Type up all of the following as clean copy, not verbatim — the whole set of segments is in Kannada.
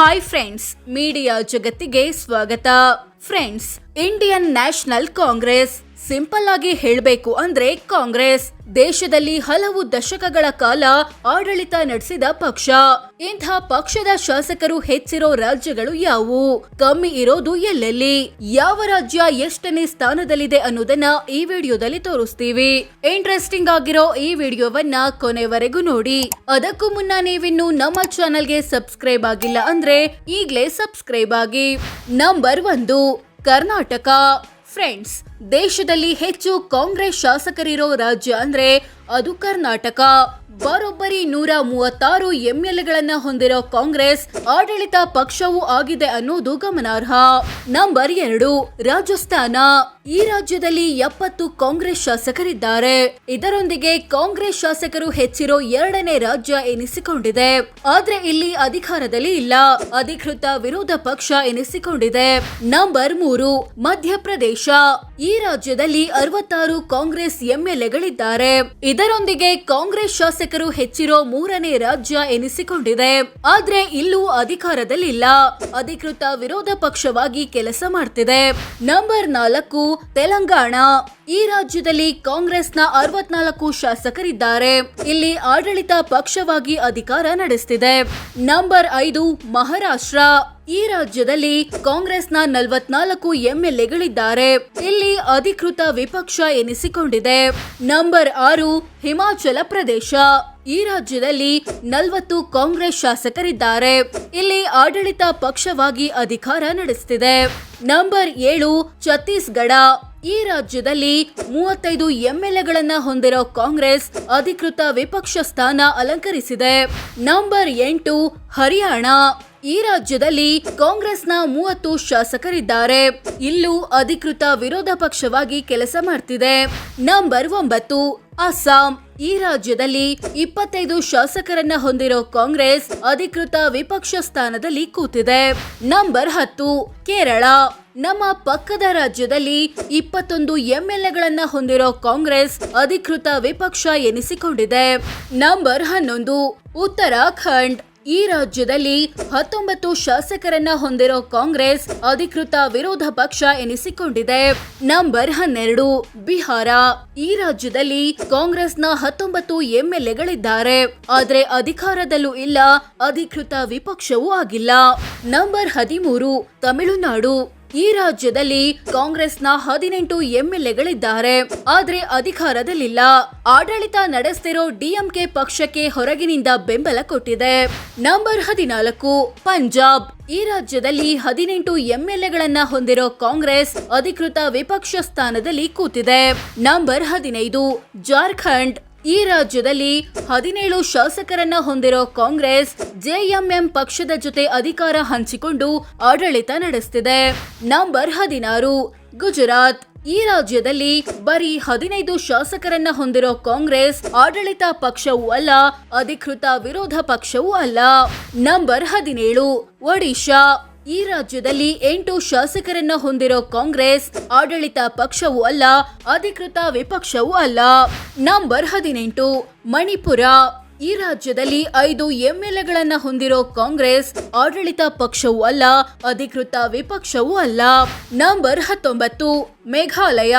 ಹಾಯ್ ಫ್ರೆಂಡ್ಸ್, ಮೀಡಿಯಾ ಜಗತ್ತಿಗೆ ಸ್ವಾಗತ. Friends, Indian national Congress, simple ಆಗಿ ಹೇಳಬೇಕು ಅಂದ್ರೆ ಕಾಂಗ್ರೆಸ್ ದೇಶದಲ್ಲಿ ಹಲವು ದಶಕಗಳ ಕಾಲ ಆಡಳಿತ ನಡೆಸಿದ ಪಕ್ಷ. ಇಂಥ ಪಕ್ಷದ ಶಾಸಕರು ಹೆಚ್ಚಿರೋ ರಾಜ್ಯಗಳು ಯಾವುವು, ಕಮ್ಮಿ ಇರೋದು ಎಲ್ಲೆಲ್ಲಿ, ಯಾವ ರಾಜ್ಯ ಎಷ್ಟನೇ ಸ್ಥಾನದಲ್ಲಿದೆ ಅನ್ನೋದನ್ನ ಈ ವಿಡಿಯೋದಲ್ಲಿ ತೋರಿಸ್ತೀವಿ. ಇಂಟ್ರೆಸ್ಟಿಂಗ್ ಆಗಿರೋ ಈ ವಿಡಿಯೋವನ್ನ ಕೊನೆವರೆಗೂ ನೋಡಿ. ಅದಕ್ಕೂ ಮುನ್ನ ನೀವಿನ್ನು ನಮ್ಮ ಚಾನೆಲ್ಗೆ ಸಬ್ಸ್ಕ್ರೈಬ್ ಆಗಿಲ್ಲ ಅಂದ್ರೆ ಈಗ್ಲೇ ಸಬ್ಸ್ಕ್ರೈಬ್ ಆಗಿ. ನಂಬರ್ 1, ಕರ್ನಾಟಕ. ಫ್ರೆಂಡ್ಸ್, ದೇಶದಲ್ಲಿ ಹೆಚ್ಚು ಕಾಂಗ್ರೆಸ್ ಶಾಸಕರಿರೋ ರಾಜ್ಯ ಅಂದ್ರೆ ಅದು ಕರ್ನಾಟಕ. ಬರೋಬ್ಬರಿ 136 ಎಂಎಲ್ಎಗಳನ್ನ ಹೊಂದಿರೋ ಕಾಂಗ್ರೆಸ್ ಆಡಳಿತ ಪಕ್ಷವೂ ಆಗಿದೆ ಅನ್ನೋದು ಗಮನಾರ್ಹ. ನಂಬರ್ 2, ರಾಜಸ್ಥಾನ. ಈ ರಾಜ್ಯದಲ್ಲಿ 70 ಕಾಂಗ್ರೆಸ್ ಶಾಸಕರಿದ್ದಾರೆ. ಇದರೊಂದಿಗೆ ಕಾಂಗ್ರೆಸ್ ಶಾಸಕರು ಹೆಚ್ಚಿರೋ 2ನೇ ರಾಜ್ಯ ಎನಿಸಿಕೊಂಡಿದೆ. ಆದ್ರೆ ಇಲ್ಲಿ ಅಧಿಕಾರದಲ್ಲಿ ಇಲ್ಲ, ಅಧಿಕೃತ ವಿರೋಧ ಪಕ್ಷ ಎನಿಸಿಕೊಂಡಿದೆ. ನಂಬರ್ 3, ಮಧ್ಯಪ್ರದೇಶ. ಈ ರಾಜ್ಯದಲ್ಲಿ 66 ಕಾಂಗ್ರೆಸ್ ಎಂಎಲ್ಎಗಳಿದ್ದಾರೆ. ಇದರೊಂದಿಗೆ ಕಾಂಗ್ರೆಸ್ ಶಾಸಕರು ಹೆಚ್ಚಿರೋ 3ನೇ ರಾಜ್ಯ ಎನಿಸಿಕೊಂಡಿದೆ. ಆದ್ರೆ ಇಲ್ಲೂ ಅಧಿಕಾರದಲ್ಲಿಲ್ಲ, ಅಧಿಕೃತ ವಿರೋಧ ಪಕ್ಷವಾಗಿ ಕೆಲಸ ಮಾಡ್ತಿದೆ. ನಂಬರ್ 4, ತೆಲಂಗಾಣ. ಈ ರಾಜ್ಯದಲ್ಲಿ ಕಾಂಗ್ರೆಸ್ನ 64 ಶಾಸಕರಿದ್ದಾರೆ. ಇಲ್ಲಿ ಆಡಳಿತ ಪಕ್ಷವಾಗಿ ಅಧಿಕಾರ ನಡೆಸ್ತಿದೆ. ನಂಬರ್ 5, ಮಹಾರಾಷ್ಟ್ರ. ಈ ರಾಜ್ಯದಲ್ಲಿ ಕಾಂಗ್ರೆಸ್ನ 44 ಎಂಎಲ್ಎಗಳಿದ್ದಾರೆ. ಇಲ್ಲಿ ಅಧಿಕೃತ ವಿಪಕ್ಷ ಎನಿಸಿಕೊಂಡಿದೆ. ನಂಬರ್ 6, ಹಿಮಾಚಲ ಪ್ರದೇಶ. ಈ ರಾಜ್ಯದಲ್ಲಿ 40 ಕಾಂಗ್ರೆಸ್ ಶಾಸಕರಿದ್ದಾರೆ. ಇಲ್ಲಿ ಆಡಳಿತ ಪಕ್ಷವಾಗಿ ಅಧಿಕಾರ ನಡೆಸ್ತಿದೆ. ನಂಬರ್ 7, ಛತ್ತೀಸ್ಗಢ. ಈ ರಾಜ್ಯದಲ್ಲಿ 35 ಎಂಎಲ್ಎಗಳನ್ನ ಹೊಂದಿರೋ ಕಾಂಗ್ರೆಸ್ ಅಧಿಕೃತ ವಿಪಕ್ಷ ಸ್ಥಾನ ಅಲಂಕರಿಸಿದೆ. ನಂಬರ್ 8, ಹರಿಯಾಣ. ಈ ರಾಜ್ಯದಲ್ಲಿ ಕಾಂಗ್ರೆಸ್ನ 30 ಶಾಸಕರಿದ್ದಾರೆ. ಇಲ್ಲೂ ಅಧಿಕೃತ ವಿರೋಧ ಪಕ್ಷವಾಗಿ ಕೆಲಸ ಮಾಡ್ತಿದೆ. ನಂಬರ್ 9, ಅಸ್ಸಾಂ. ಈ ರಾಜ್ಯದಲ್ಲಿ 25 ಶಾಸಕರನ್ನ ಹೊಂದಿರೋ ಕಾಂಗ್ರೆಸ್ ಅಧಿಕೃತ ವಿಪಕ್ಷ ಸ್ಥಾನದಲ್ಲಿ ಕೂತಿದೆ. ನಂಬರ್ 10, ಕೇರಳ. ನಮ್ಮ ಪಕ್ಕದ ರಾಜ್ಯದಲ್ಲಿ 21 ಎಂಎಲ್ಎಗಳನ್ನ ಹೊಂದಿರೋ ಕಾಂಗ್ರೆಸ್ ಅಧಿಕೃತ ವಿಪಕ್ಷ ಎನಿಸಿಕೊಂಡಿದೆ. ನಂಬರ್ 11, ಉತ್ತರಾಖಂಡ್. ಈ ರಾಜ್ಯದಲ್ಲಿ 19 ಶಾಸಕರನ್ನ ಹೊಂದಿರೋ ಕಾಂಗ್ರೆಸ್ ಅಧಿಕೃತ ವಿರೋಧ ಪಕ್ಷ ಎನಿಸಿಕೊಂಡಿದೆ. ನಂಬರ್ 12, ಬಿಹಾರ. ಈ ರಾಜ್ಯದಲ್ಲಿ ಕಾಂಗ್ರೆಸ್ನ 19 ಎಂಎಲ್ಎಗಳಿದ್ದಾರೆ. ಆದ್ರೆ ಅಧಿಕಾರದಲ್ಲೂ ಇಲ್ಲ, ಅಧಿಕೃತ ವಿಪಕ್ಷವೂ ಆಗಿಲ್ಲ. ನಂಬರ್ 13, ತಮಿಳುನಾಡು. ಈ ರಾಜ್ಯದಲ್ಲಿ ಕಾಂಗ್ರೆಸ್ನ 18 ಎಂಎಲ್ಎಗಳಿದ್ದಾರೆ. ಆದ್ರೆ ಅಧಿಕಾರದಲ್ಲಿಲ್ಲ, ಆಡಳಿತ ನಡೆಸ್ತಿರೋ ಡಿಎಂಕೆ ಪಕ್ಷಕ್ಕೆ ಹೊರಗಿನಿಂದ ಬೆಂಬಲ ಕೊಟ್ಟಿದೆ. ನಂಬರ್ 14, ಪಂಜಾಬ್. ಈ ರಾಜ್ಯದಲ್ಲಿ 18 ಎಂಎಲ್ಎಗಳನ್ನ ಹೊಂದಿರೋ ಕಾಂಗ್ರೆಸ್ ಅಧಿಕೃತ ವಿಪಕ್ಷ ಸ್ಥಾನದಲ್ಲಿ ಕೂತಿದೆ. ನಂಬರ್ 15, ಜಾರ್ಖಂಡ್. ಈ ರಾಜ್ಯದಲ್ಲಿ 17 ಶಾಸಕರನ್ನ ಹೊಂದಿರೋ ಕಾಂಗ್ರೆಸ್ ಜೆಎಂಎಂ ಪಕ್ಷದ ಜೊತೆ ಅಧಿಕಾರ ಹಂಚಿಕೊಂಡು ಆಡಳಿತ ನಡೆಸ್ತಿದೆ. ನಂಬರ್ 16, ಗುಜರಾತ್. ಈ ರಾಜ್ಯದಲ್ಲಿ ಬರೀ 15 ಶಾಸಕರನ್ನ ಹೊಂದಿರೋ ಕಾಂಗ್ರೆಸ್ ಆಡಳಿತ ಪಕ್ಷವೂ ಅಲ್ಲ, ಅಧಿಕೃತ ವಿರೋಧ ಪಕ್ಷವೂ ಅಲ್ಲ. ನಂಬರ್ 17, ಒಡಿಶಾ. ಈ ರಾಜ್ಯದಲ್ಲಿ 8 ಶಾಸಕರನ್ನ ಹೊಂದಿರೋ ಕಾಂಗ್ರೆಸ್ ಆಡಳಿತ ಪಕ್ಷವೂ ಅಲ್ಲ, ಅಧಿಕೃತ ವಿಪಕ್ಷವೂ ಅಲ್ಲ. ನಂಬರ್ 18, ಮಣಿಪುರ. ಈ ರಾಜ್ಯದಲ್ಲಿ 5 ಎಂಎಲ್ಎಗಳನ್ನ ಹೊಂದಿರೋ ಕಾಂಗ್ರೆಸ್ ಆಡಳಿತ ಪಕ್ಷವೂ ಅಲ್ಲ, ಅಧಿಕೃತ ವಿಪಕ್ಷವೂ ಅಲ್ಲ. ನಂಬರ್ 19, ಮೇಘಾಲಯ.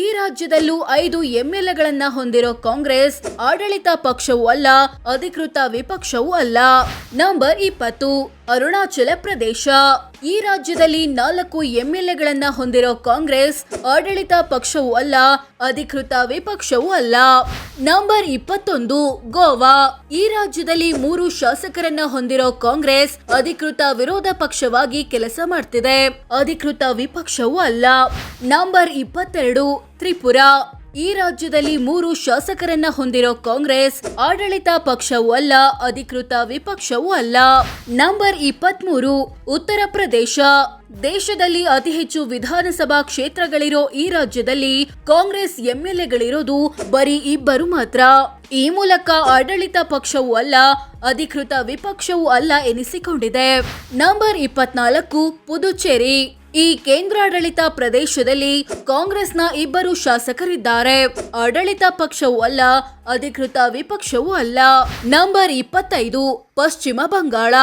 ಈ ರಾಜ್ಯದಲ್ಲೂ 5 ಎಂಎಲ್ಎಗಳನ್ನ ಹೊಂದಿರೋ ಕಾಂಗ್ರೆಸ್ ಆಡಳಿತ ಪಕ್ಷವೂ ಅಲ್ಲ, ಅಧಿಕೃತ ವಿಪಕ್ಷವೂ ಅಲ್ಲ. ನಂಬರ್ 20, ಅರುಣಾಚಲ ಪ್ರದೇಶ. ಈ ರಾಜ್ಯದಲ್ಲಿ 4 ಎಂಎಲ್ಎಗಳನ್ನ ಹೊಂದಿರೋ ಕಾಂಗ್ರೆಸ್ ಆಡಳಿತ ಪಕ್ಷವೂ ಅಲ್ಲ, ಅಧಿಕೃತ ವಿಪಕ್ಷವೂ ಅಲ್ಲ. ನಂಬರ್ 21, ಗೋವಾ. ಈ ರಾಜ್ಯದಲ್ಲಿ 3 ಶಾಸಕರನ್ನ ಹೊಂದಿರೋ ಕಾಂಗ್ರೆಸ್ ಅಧಿಕೃತ ವಿರೋಧ ಪಕ್ಷವಾಗಿ ಕೆಲಸ ಮಾಡ್ತಿದೆ, ಅಧಿಕೃತ ವಿಪಕ್ಷವೂ ಅಲ್ಲ. ನಂಬರ್ 22, ತ್ರಿಪುರಾ. ಈ ರಾಜ್ಯದಲ್ಲಿ 3 ಶಾಸಕರನ್ನ ಹೊಂದಿರೋ ಕಾಂಗ್ರೆಸ್ ಆಡಳಿತ ಪಕ್ಷವೂ ಅಲ್ಲ, ಅಧಿಕೃತ ವಿಪಕ್ಷವೂ ಅಲ್ಲ. ನಂಬರ್ 23, ಉತ್ತರ ಪ್ರದೇಶ. ದೇಶದಲ್ಲಿ ಅತಿ ಹೆಚ್ಚು ವಿಧಾನಸಭಾ ಕ್ಷೇತ್ರಗಳಿರೋ ಈ ರಾಜ್ಯದಲ್ಲಿ ಕಾಂಗ್ರೆಸ್ ಎಂಎಲ್ಎಗಳಿರೋದು ಬರೀ 2 ಮಾತ್ರ. ಈ ಮೂಲಕ ಆಡಳಿತ ಪಕ್ಷವೂ ಅಲ್ಲ, ಅಧಿಕೃತ ವಿಪಕ್ಷವೂ ಅಲ್ಲ ಎನಿಸಿಕೊಂಡಿದೆ. ನಂಬರ್ 24, ಪುದುಚೇರಿ. ಈ ಕೇಂದ್ರಾಡಳಿತ ಪ್ರದೇಶದಲ್ಲಿ ಕಾಂಗ್ರೆಸ್ನ 2 ಶಾಸಕರಿದ್ದಾರೆ. ಆಡಳಿತ ಪಕ್ಷವೂ ಅಲ್ಲ, ಅಧಿಕೃತ ವಿಪಕ್ಷವೂ ಅಲ್ಲ. ನಂಬರ್ 25 ಪಶ್ಚಿಮ ಬಂಗಾಳ.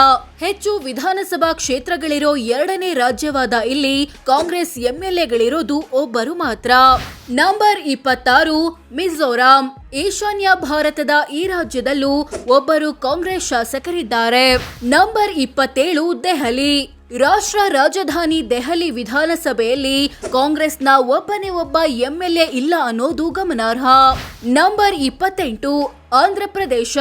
ಹೆಚ್ಚು ವಿಧಾನಸಭಾ ಕ್ಷೇತ್ರಗಳಿರೋ 2ನೇ ರಾಜ್ಯವಾದ ಇಲ್ಲಿ ಕಾಂಗ್ರೆಸ್ ಎಂಎಲ್ಎಗಳಿರೋದು ಒಬ್ಬರು ಮಾತ್ರ. ನಂಬರ್ 26 ಮಿಜೋರಾಂ. ಈಶಾನ್ಯ ಭಾರತದ ಈ ರಾಜ್ಯದಲ್ಲೂ ಒಬ್ಬರು ಕಾಂಗ್ರೆಸ್ ಶಾಸಕರಿದ್ದಾರೆ. ನಂಬರ್ 27 ದೆಹಲಿ. ರಾಷ್ಟ್ರ ರಾಜಧಾನಿ ದೆಹಲಿ ವಿಧಾನಸಭೆಯಲ್ಲಿ ಕಾಂಗ್ರೆಸ್ನ ಒಬ್ಬನೇ ಒಬ್ಬ ಎಂಎಲ್ಎ ಇಲ್ಲ ಅನ್ನೋದು ಗಮನಾರ್ಹ. ನಂಬರ್ 28 ಆಂಧ್ರ ಪ್ರದೇಶ.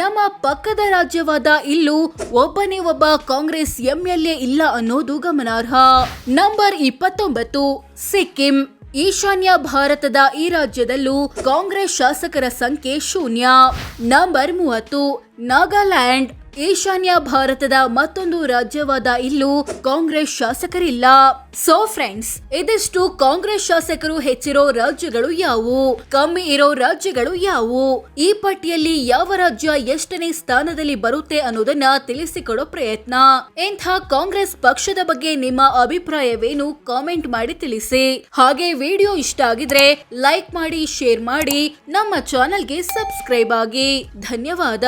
ನಮ್ಮ ಪಕ್ಕದ ರಾಜ್ಯವಾದ ಇಲ್ಲೂ ಒಬ್ಬನೇ ಒಬ್ಬ ಕಾಂಗ್ರೆಸ್ ಎಂಎಲ್ಎ ಇಲ್ಲ ಅನ್ನೋದು ಗಮನಾರ್ಹ. ನಂಬರ್ 29 ಸಿಕ್ಕಿಂ. ಈಶಾನ್ಯ ಭಾರತದ ಈ ರಾಜ್ಯದಲ್ಲೂ ಕಾಂಗ್ರೆಸ್ ಶಾಸಕರ ಸಂಖ್ಯೆ 0. ನಂಬರ್ 30 ನಾಗಾಲ್ಯಾಂಡ್. ಈಶಾನ್ಯ ಭಾರತದ ಮತ್ತೊಂದು ರಾಜ್ಯವಾದ ಇಲ್ಲೂ ಕಾಂಗ್ರೆಸ್ ಶಾಸಕರಿಲ್ಲ. ಸೊ ಫ್ರೆಂಡ್ಸ್, ಇದಿಷ್ಟು ಕಾಂಗ್ರೆಸ್ ಶಾಸಕರು ಹೆಚ್ಚಿರೋ ರಾಜ್ಯಗಳು ಯಾವುವು, ಕಮ್ಮಿ ಇರೋ ರಾಜ್ಯಗಳು ಯಾವುವು, ಈ ಪಟ್ಟಿಯಲ್ಲಿ ಯಾವ ರಾಜ್ಯ ಎಷ್ಟನೇ ಸ್ಥಾನದಲ್ಲಿ ಬರುತ್ತೆ ಅನ್ನೋದನ್ನ ತಿಳಿಸಿಕೊಡೋ ಪ್ರಯತ್ನ. ಇಂಥ ಕಾಂಗ್ರೆಸ್ ಪಕ್ಷದ ಬಗ್ಗೆ ನಿಮ್ಮ ಅಭಿಪ್ರಾಯವೇನು ಕಾಮೆಂಟ್ ಮಾಡಿ ತಿಳಿಸಿ. ಹಾಗೆ ವಿಡಿಯೋ ಇಷ್ಟ ಆಗಿದ್ರೆ ಲೈಕ್ ಮಾಡಿ, ಶೇರ್ ಮಾಡಿ, ನಮ್ಮ ಚಾನೆಲ್ಗೆ ಸಬ್ಸ್ಕ್ರೈಬ್ ಆಗಿ. ಧನ್ಯವಾದ.